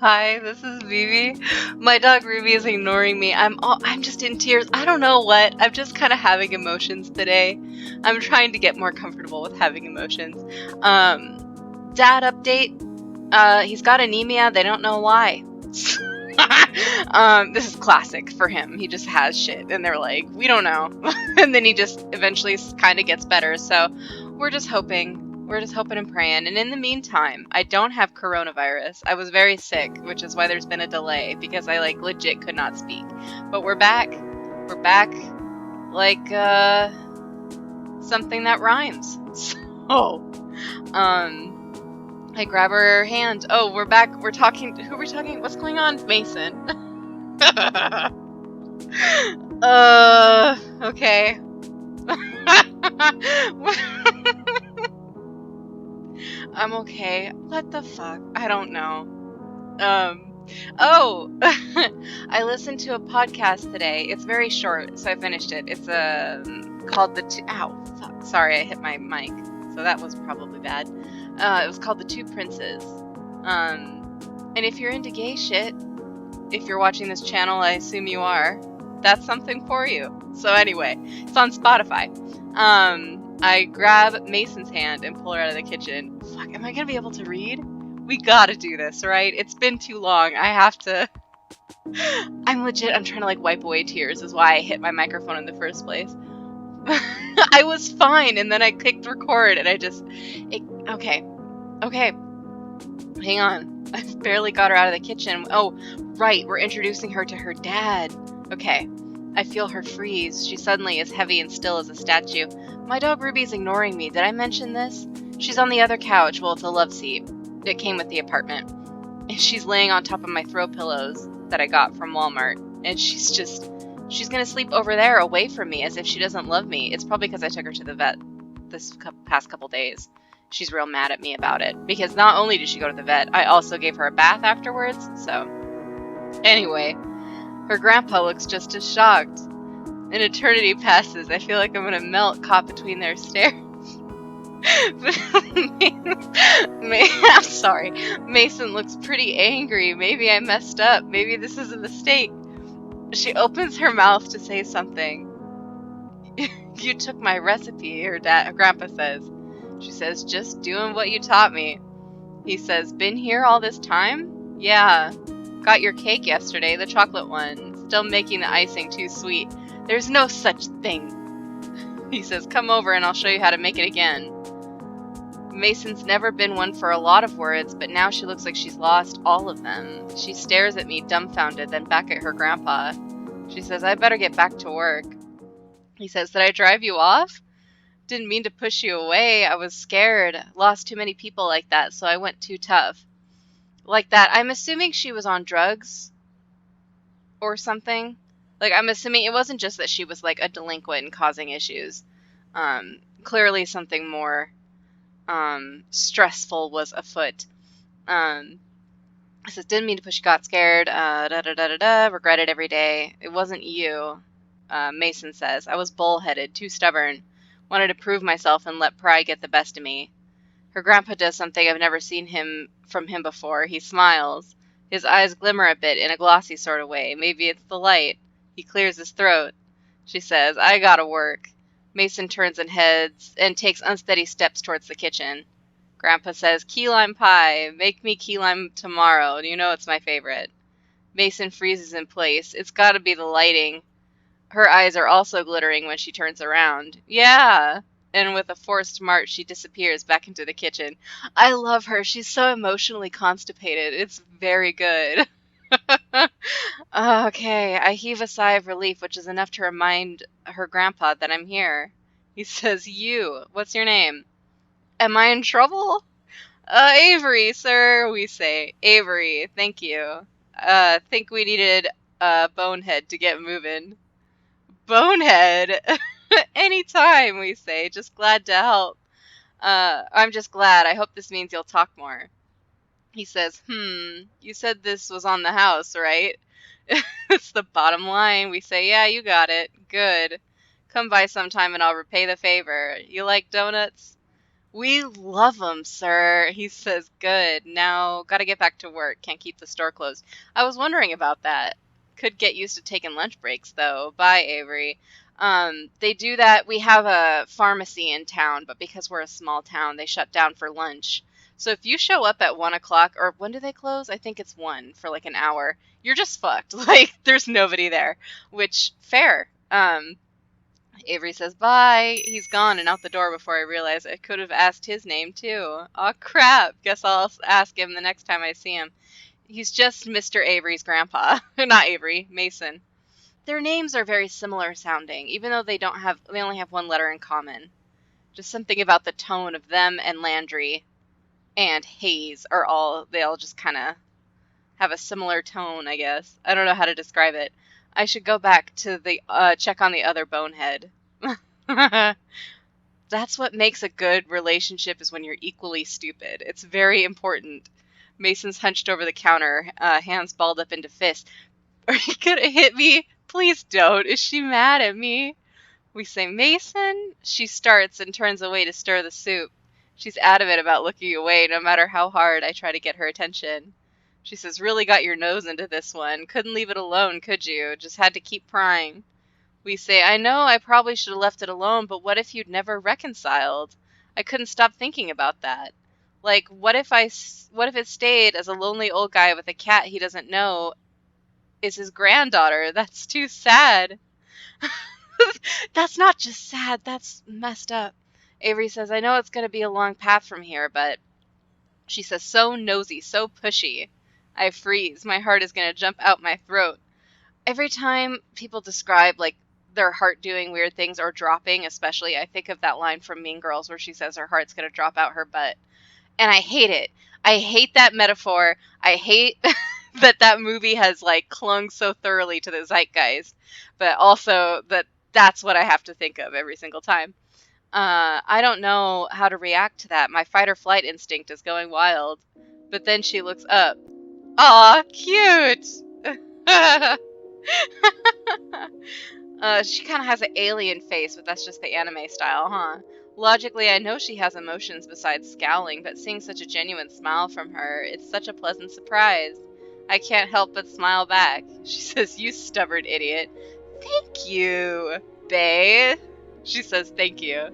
Hi, this is Beebee. My dog Ruby is ignoring me. I'm just in tears. I don't know what. I'm just kind of having emotions today. I'm trying to get more comfortable with having emotions. Dad update. He's got anemia. They don't know why. This is classic for him. He just has shit, and they're like, we don't know. And then he just eventually kind of gets better. So we're just hoping. We're just hoping and praying. And in the meantime, I don't have coronavirus. I was very sick, which is why there's been a delay, because I legit could not speak. But we're back. We're back like something that rhymes. So, I grab her hand. Oh, we're back. We're talking. Who are we talking? What's going on? Mason. Okay. I'm okay. What the fuck? I don't know. Oh, I listened to a podcast today. It's very short, so I finished it. It's called Ow, fuck. Sorry, I hit my mic, so that was probably bad. It was called The Two Princes. And if you're into gay shit, if you're watching this channel, I assume you are. That's something for you. So anyway, it's on Spotify. I grab Mason's hand and pull her out of the kitchen. Fuck, am I gonna be able to read? We gotta do this, right? It's been too long. I have to. I'm trying to wipe away tears, is why I hit my microphone in the first place. I was fine, and then I clicked record, and okay. Hang on. I've barely got her out of the kitchen. Oh, right, we're introducing her to her dad. Okay. I feel her freeze. She suddenly is heavy and still as a statue. My dog Ruby's ignoring me. Did I mention this? She's on the other couch. Well, it's a love seat. It came with the apartment. She's laying on top of my throw pillows that I got from Walmart. And she's gonna sleep over there away from me as if she doesn't love me. It's probably because I took her to the vet this past couple days. She's real mad at me about it. Because not only did she go to the vet, I also gave her a bath afterwards. So, anyway, her grandpa looks just as shocked. An eternity passes. I feel like I'm gonna melt caught between their stares. I'm sorry. Mason looks pretty angry. Maybe I messed up. Maybe this is a mistake. She opens her mouth to say something. You took my recipe, her grandpa says. She says, just doing what you taught me. He says, been here all this time? Yeah. Got your cake yesterday, the chocolate one. Still making the icing too sweet. There's no such thing. He says, come over and I'll show you how to make it again. Mason's never been one for a lot of words, but now she looks like she's lost all of them. She stares at me dumbfounded, then back at her grandpa. She says, I better get back to work. He says, did I drive you off? Didn't mean to push you away. I was scared. Lost too many people like that, so I went too tough. Like that. I'm assuming she was on drugs or something. I'm assuming it wasn't just that she was a delinquent and causing issues. Clearly something more stressful was afoot. I says, didn't mean to push you, got scared, regret it every day. It wasn't you, Mason says. I was bullheaded, too stubborn. Wanted to prove myself and let pride get the best of me. Her grandpa does something I've never seen from him before. He smiles. His eyes glimmer a bit in a glossy sort of way. Maybe it's the light. He clears his throat. She says, I gotta work. Mason turns and heads and takes unsteady steps towards the kitchen. Grandpa says, key lime pie. Make me key lime tomorrow. You know it's my favorite. Mason freezes in place. It's gotta be the lighting. Her eyes are also glittering when she turns around. Yeah. And with a forced march, she disappears back into the kitchen. I love her. She's so emotionally constipated. It's very good. Okay, I heave a sigh of relief, which is enough to remind her grandpa that I'm here. He says, you, what's your name? Am I in trouble? Avery, sir, we say. Avery, thank you. Think we needed a bonehead to get moving. Bonehead? Anytime, we say. Just glad to help. I'm just glad. I hope this means you'll talk more. He says, you said this was on the house, right? It's the bottom line. We say, yeah, you got it. Good. Come by sometime and I'll repay the favor. You like donuts? We love 'em, sir. He says, good. Now, gotta get back to work. Can't keep the store closed. I was wondering about that. Could get used to taking lunch breaks, though. Bye, Avery. They do that. We have a pharmacy in town, but because we're a small town, they shut down for lunch. So if you show up at 1 o'clock, or when do they close? I think it's 1 for like an hour. You're just fucked. Like, there's nobody there. Which, fair. Avery says bye. He's gone and out the door before I realize I could have asked his name too. Aw, crap. Guess I'll ask him the next time I see him. He's just Mr. Avery's grandpa. Not Avery, Mason. Their names are very similar sounding, even though they only have one letter in common. Just something about the tone of them and Landry and Hayes they all just kind of have a similar tone, I guess. I don't know how to describe it. I should go back to the check on the other bonehead. That's what makes a good relationship, is when you're equally stupid. It's very important. Mason's hunched over the counter, hands balled up into fists. Are you gonna hit me? Please don't. Is she mad at me? We say, Mason? She starts and turns away to stir the soup. She's adamant about looking away, no matter how hard I try to get her attention. She says, really got your nose into this one. Couldn't leave it alone, could you? Just had to keep prying. We say, I know I probably should have left it alone, but what if you'd never reconciled? I couldn't stop thinking about that. Like, what if it stayed as a lonely old guy with a cat he doesn't know is his granddaughter? That's too sad. That's not just sad, that's messed up. Avery says, I know it's going to be a long path from here, but... She says, so nosy, so pushy. I freeze. My heart is going to jump out my throat. Every time people describe, like, their heart doing weird things or dropping, especially, I think of that line from Mean Girls where she says her heart's going to drop out her butt. And I hate it. I hate that metaphor. I hate that movie has, like, clung so thoroughly to the zeitgeist. But also that's what I have to think of every single time. I don't know how to react to that. My fight or flight instinct is going wild. But then she looks up. Aw, cute! She kind of has an alien face, but that's just the anime style, huh? Logically, I know she has emotions besides scowling, but seeing such a genuine smile from her, it's such a pleasant surprise. I can't help but smile back. She says, you stubborn idiot. Thank you, bae. She says, thank you.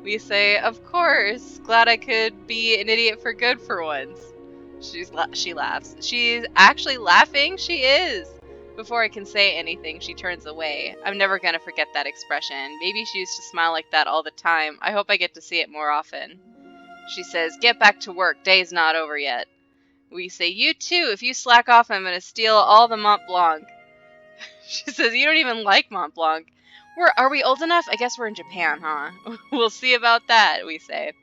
We say, of course. Glad I could be an idiot for good for once. She laughs. She's actually laughing? She is. Before I can say anything, she turns away. I'm never gonna forget that expression. Maybe she used to smile like that all the time. I hope I get to see it more often. She says, get back to work. Day's not over yet. We say, you too. If you slack off, I'm gonna steal all the Mont Blanc. She says, you don't even like Mont Blanc. Are we old enough? I guess we're in Japan, huh? We'll see about that, we say.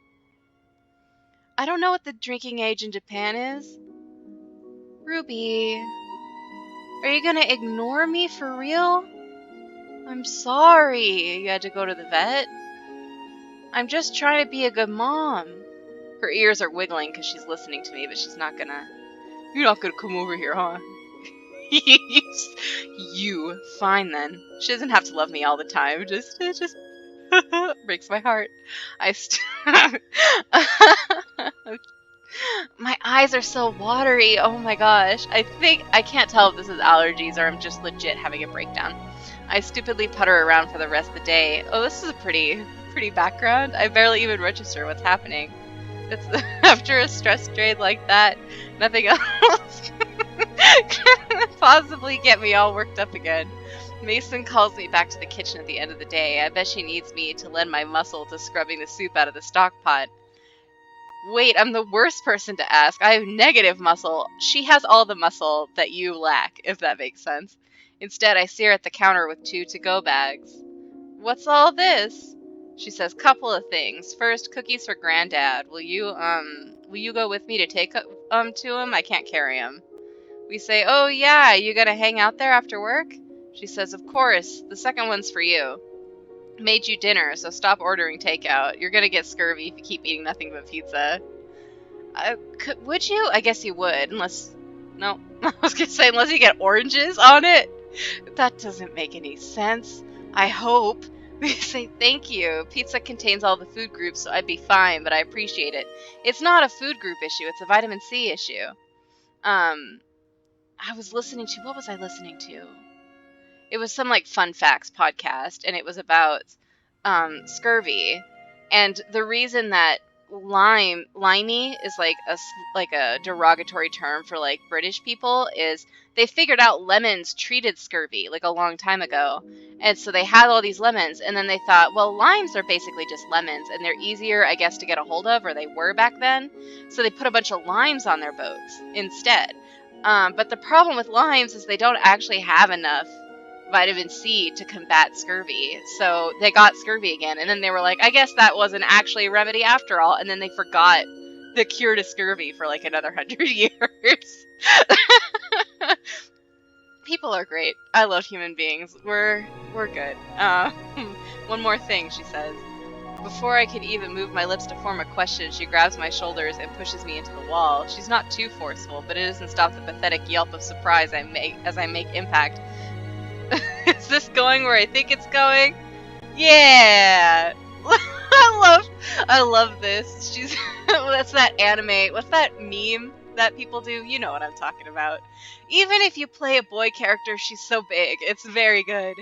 I don't know what the drinking age in Japan is. Ruby, are you gonna ignore me for real? I'm sorry you had to go to the vet. I'm just trying to be a good mom. Her ears are wiggling because she's listening to me, but she's not gonna... You're not gonna come over here, huh? You. Fine then. She doesn't have to love me all the time. Just breaks my heart. My eyes are so watery. Oh my gosh. I can't tell if this is allergies or I'm just legit having a breakdown. I stupidly putter around for the rest of the day. Oh, this is a pretty background. I barely even register what's happening. It's after a stress drain like that, nothing else can possibly get me all worked up again. Mason calls me back to the kitchen at the end of the day. I bet she needs me to lend my muscle to scrubbing the soup out of the stock pot. Wait, I'm the worst person to ask. I have negative muscle. She has all the muscle that you lack, if that makes sense. Instead, I see her at the counter with 2 to-go bags. What's all this? She says, couple of things. First, cookies for Granddad. Will you go with me to take to him? I can't carry him. We say, oh yeah, you gonna hang out there after work? She says, of course. The second one's for you. Made you dinner, so stop ordering takeout. You're gonna get scurvy if you keep eating nothing but pizza. Would you? I guess you would, unless... No, I was gonna say, unless you get oranges on it. That doesn't make any sense. I hope. We say, thank you. Pizza contains all the food groups, so I'd be fine, but I appreciate it. It's not a food group issue, it's a vitamin C issue. I was listening to, what was I listening to? It was some like fun facts podcast, and it was about scurvy. And the reason that limey is like a derogatory term for like British people is they figured out lemons treated scurvy like a long time ago. And so they had all these lemons, and then they thought, well, limes are basically just lemons, and they're easier, I guess, to get a hold of, or they were back then. So they put a bunch of limes on their boats instead. But the problem with limes is they don't actually have enough vitamin C to combat scurvy. So they got scurvy again, and then they were like, I guess that wasn't actually a remedy after all, and then they forgot the cure to scurvy for like another 100 years. People are great. I love human beings. We're good. One more thing, she says. Before I can even move my lips to form a question, she grabs my shoulders and pushes me into the wall. She's not too forceful, but it doesn't stop the pathetic yelp of surprise I make as I make impact. Is this going where I think it's going? Yeah. I love this. She's that's that anime. What's that meme that people do? You know what I'm talking about. Even if you play a boy character, she's so big. It's very good.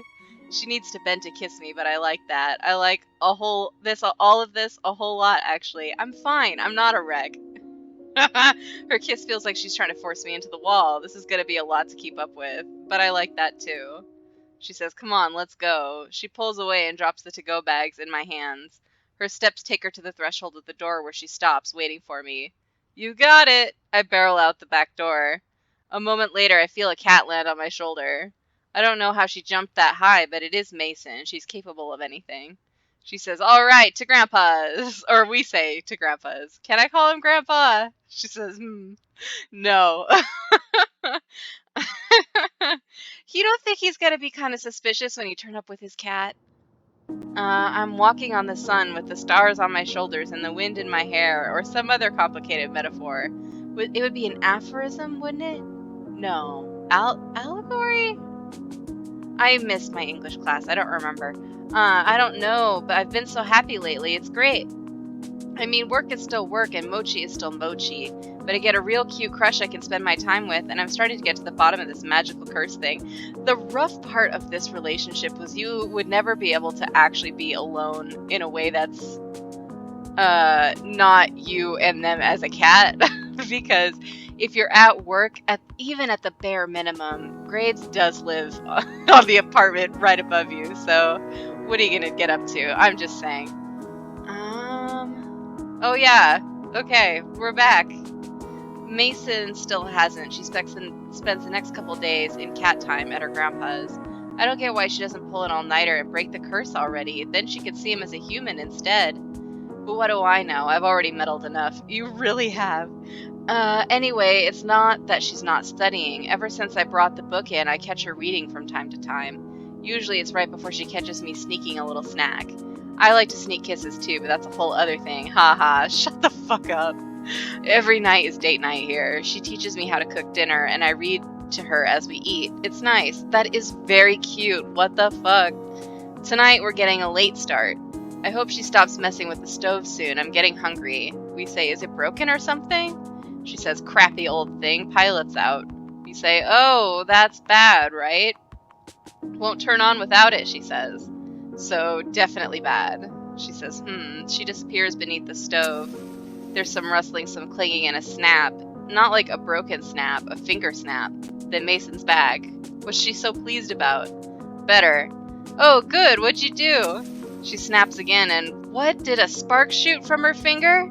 She needs to bend to kiss me, but I like that. I like all of this a whole lot actually. I'm fine. I'm not a wreck. Her kiss feels like she's trying to force me into the wall. This is going to be a lot to keep up with, but I like that too. She says, come on, let's go. She pulls away and drops the to-go bags in my hands. Her steps take her to the threshold of the door where she stops, waiting for me. You got it! I barrel out the back door. A moment later, I feel a cat land on my shoulder. I don't know how she jumped that high, but it is Mason. She's capable of anything. She says, all right, to Grandpa's. Or we say, to Grandpa's. Can I call him Grandpa? She says, no. You don't think he's gonna be kind of suspicious when you turn up with his cat? I'm walking on the sun with the stars on my shoulders and the wind in my hair, or some other complicated metaphor. It would be an aphorism, wouldn't it? No. Allegory? I missed my English class. I don't remember. I don't know, but I've been so happy lately. It's great. I mean, work is still work, and mochi is still mochi. But I get a real cute crush I can spend my time with, and I'm starting to get to the bottom of this magical curse thing. The rough part of this relationship was you would never be able to actually be alone in a way that's not you and them as a cat. Because if you're at work, even at the bare minimum, Grades does live on the apartment right above you. So what are you going to get up to? I'm just saying. Oh yeah. Okay, we're back. Mason still hasn't. She spends the next couple days in cat time at her grandpa's. I don't get why she doesn't pull an all-nighter and break the curse already. Then she could see him as a human instead. But what do I know? I've already meddled enough. You really have. Anyway, it's not that she's not studying. Ever since I brought the book in, I catch her reading from time to time. Usually it's right before she catches me sneaking a little snack. I like to sneak kisses too, but that's a whole other thing. Haha, shut the fuck up. Every night is date night here. She teaches me how to cook dinner, and I read to her as we eat. It's nice. That is very cute. What the fuck? Tonight we're getting a late start. I hope she stops messing with the stove soon. I'm getting hungry. We say, is it broken or something? She says, crappy old thing, pilot's out. We say, oh, that's bad, right? Won't turn on without it, she says. So, definitely bad. She says, She disappears beneath the stove. There's some rustling, some clinging, and a snap. Not like a broken snap, a finger snap. Then Mason's bag. What's she so pleased about? Better. Oh, good, what'd you do? She snaps again, and what? Did a spark shoot from her finger?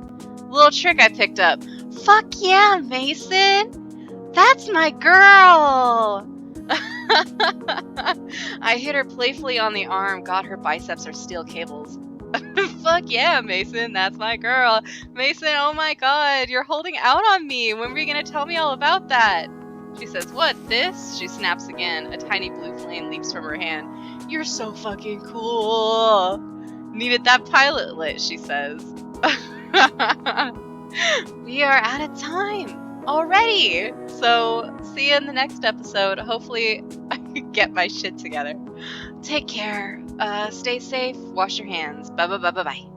Little trick I picked up. Fuck yeah, Mason! That's my girl! I hit her playfully on the arm, God, her biceps are steel cables. Fuck yeah, Mason, that's my girl. Mason, oh my god, you're holding out on me. When were you gonna tell me all about that? She says, what, this? She snaps again. A tiny blue flame leaps from her hand. You're so fucking cool. Needed that pilot lit, she says. We are out of time already. So, see you in the next episode. Hopefully, I can get my shit together. Take care. Stay safe. Wash your hands. Bye bye bye bye bye.